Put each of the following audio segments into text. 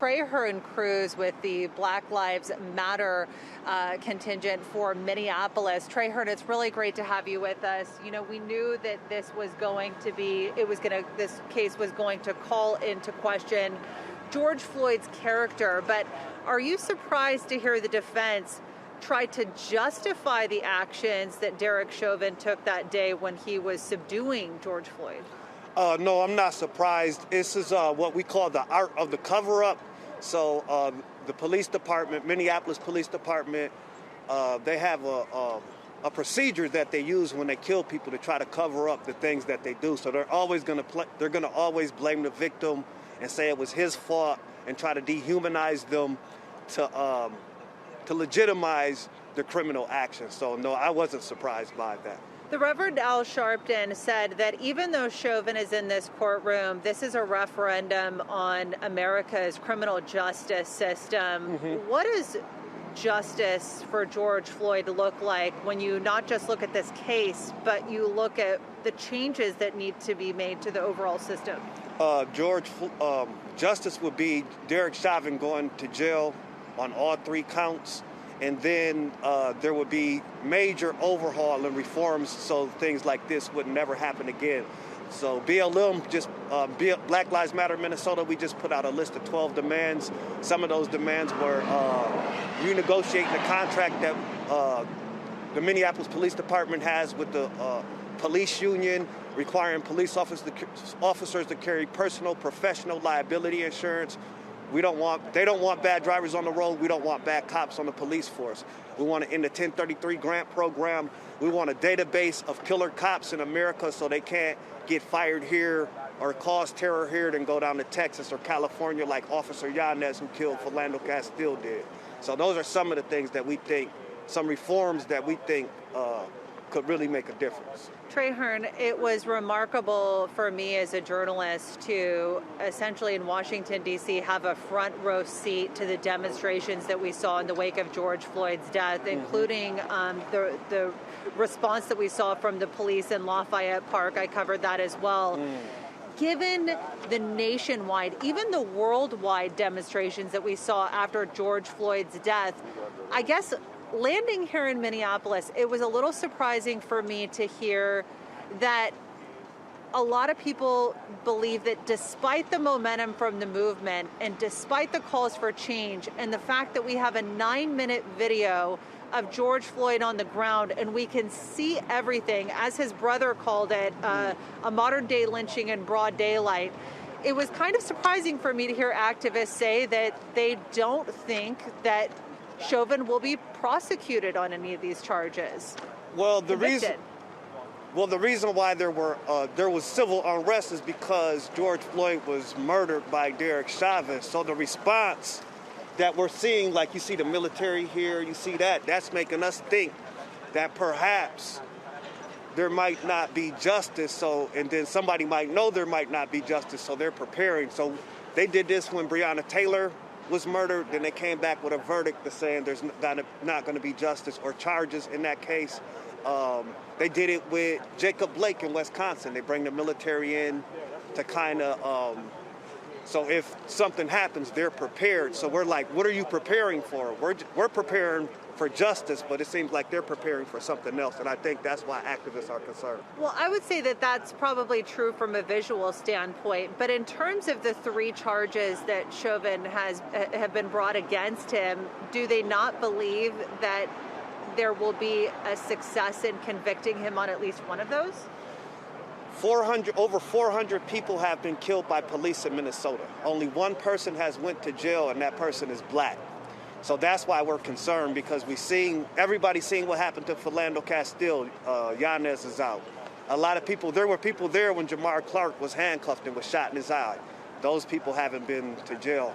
Trahern Crews with the Black Lives Matter contingent for Minneapolis. Trahern, it's really great to have you with us. You know, we knew that this case was going to call into question George Floyd's character, but are you surprised to hear the defense try to justify the actions that Derek Chauvin took that day when he was subduing George Floyd? No, I'm not surprised. This is what we call the art of the cover-up. So the police department, Minneapolis Police Department, they have a procedure that they use when they kill people to try to cover up the things that they do. So they're always going to always blame the victim and say it was his fault and try to dehumanize them to legitimize the criminal action. So no, I wasn't surprised by that. The Reverend Al Sharpton said that even though Chauvin is in this courtroom, this is a referendum on America's criminal justice system. Mm-hmm. What does justice for George Floyd look like when you not just look at this case, but you look at the changes that need to be made to the overall system? Justice would be Derek Chauvin going to jail on all 3 counts. And then there would be major overhaul and reforms so things like this would never happen again. So BLM, Black Lives Matter Minnesota, we just put out a list of 12 demands. Some of those demands were renegotiating the contract that the Minneapolis Police Department has with the police union, requiring police officers to carry personal professional liability insurance. They don't want bad drivers on the road. We don't want bad cops on the police force. We want to end the 1033 grant program. We want a database of killer cops in America so they can't get fired here or cause terror here, then go down to Texas or California like Officer Yanez, who killed Philando Castile, did. So those are some of the things that we think, some reforms that we think could really make a difference. Trahern, it was remarkable for me as a journalist to essentially in Washington, D.C. have a front row seat to the demonstrations that we saw in the wake of George Floyd's death, mm-hmm. including the response that we saw from the police in Lafayette Park. I covered that as well. Given the nationwide, even the worldwide demonstrations that we saw after George Floyd's death, I guess landing here in Minneapolis, it was a little surprising for me to hear that a lot of people believe that despite the momentum from the movement and despite the calls for change and the fact that we have a 9-minute video of George Floyd on the ground and we can see everything, as his brother called it, a modern day lynching in broad daylight, it was kind of surprising for me to hear activists say that they don't think that Chauvin will be prosecuted on any of these charges. Well, the reason why there was civil unrest is because George Floyd was murdered by Derek Chauvin. So the response that we're seeing, like you see the military here, you see that's making us think that perhaps there might not be justice. So, and then somebody might know there might not be justice, so they're preparing. So they did this when Breonna Taylor was murdered, then they came back with a verdict saying there's not going to be justice or charges in that case. They did it with Jacob Blake in Wisconsin. They bring the military in to kind of, so if something happens, they're prepared. So we're like, what are you preparing for? We're preparing for justice, but it seems like they're preparing for something else, and I think that's why activists are concerned. Well, I would say that that's probably true from a visual standpoint, but in terms of the 3 charges that Chauvin have been brought against him, do they not believe that there will be a success in convicting him on at least one of those? Over 400 people have been killed by police in Minnesota. Only one person has went to jail, and that person is black. So that's why we're concerned, because everybody's seeing what happened to Philando Castile. Yanez is out. A lot of people, there were people there when Jamar Clark was handcuffed and was shot in his eye. Those people haven't been to jail.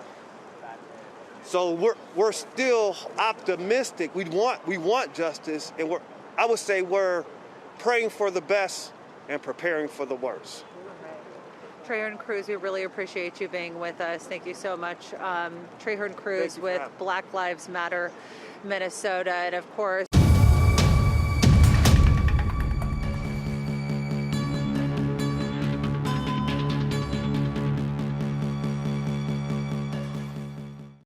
So we're still optimistic. We want justice, and I would say we're praying for the best and preparing for the worst. Trahern Crews, we really appreciate you being with us. Thank you so much. Trahern Crews with Black Lives Matter Minnesota. And of course,